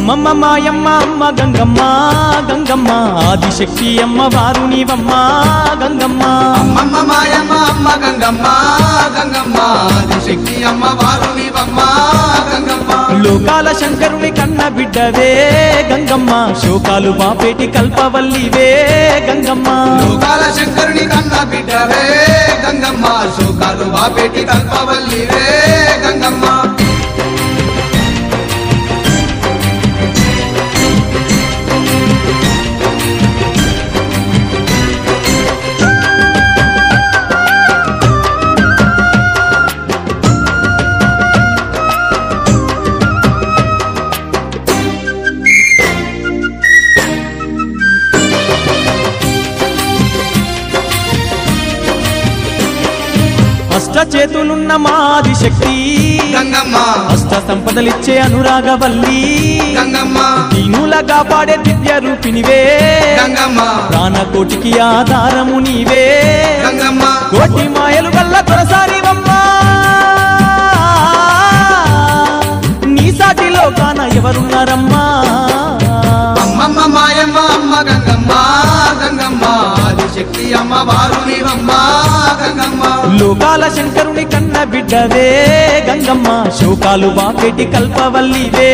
అమ్మమ్మ మాయమ్మ అమ్మ గంగమ్మ గంగమ్మ ఆదిశక్తి అమ్మ వారు నీవమ్మ గంగమ్మ అమ్మమ్మ మాయమ్మ అమ్మ గంగమ్మ గంగమ్మ ఆదిశక్తి అమ్మ వారు నీవమ్మ గంగమ్మ లోకాల శంకరుని కన్న బిడ్డవే గంగమ్మ శోకాలు బాపేటి కల్పవల్లివే గంగమ్మ లోకాల శంకరుని కన్న బిడ్డవే గంగమ్మ శోకాలు బాపేటి కల్పవల్లివే గంగమ్మ అష్ట చేతులున్న మాది శక్తి గంగమ్మ అష్ట సంపదలిచ్చే అనురాగవల్లి గంగమ్మ దీనుల కాపాడే దివ్య రూపినివే గంగమ్మ ప్రాణకోటికి ఆధారము నీవే గంగమ్మ కోటి మాయలు వల్ల తొలసారివమ్మా నీ సాటిలో కాన ఎవరున్నారమ్మా అమ్మమ్మ మాయమ్మ అమ్మ గంగమ్మ గంగమ్మ ఆదిశక్తి అమ్మ వారు నీవమ్మ గంగమ్మ లోకాల శంకరుని కన్న బిడ్డవే గంగమ్మ శోకాలు బాపేటి కల్పవల్లివే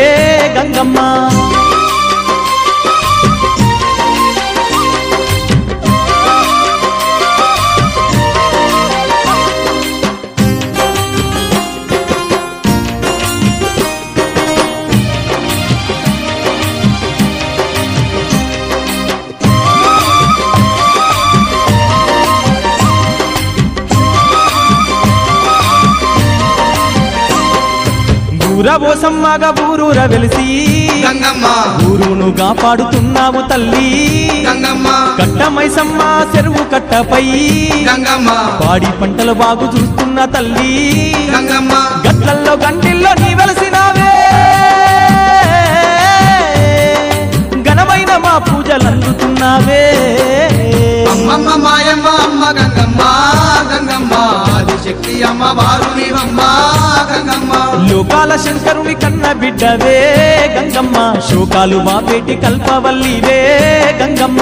గంగమ్మ ఊరబోసమ్మగా ఊరూర వెలిసి గంగమ్మ ఊరును కాపాడుతున్నావు తల్లి గంగమ్మ కట్టమైసమ్మ చెరువు కట్టపై గంగమ్మ పాడి పంటలు బాగు చూస్తున్న తల్లి గంగమ్మ గట్లల్లో గంటిల్లో నీ వెలసినావే ఘనమైన మా పూజలు అందుతున్నావే అమ్మమ్మ మాయమ్మ అమ్మ గంగమ్మ గంగమ్మ ఆదిశక్తి అమ్మ వారు నీవమ్మ గంగమ్మ లోకాల శంకరుని కన్న బిడ్డవే గంగమ్మ శోకాలు బాపేటి కల్పవల్లివే గంగమ్మ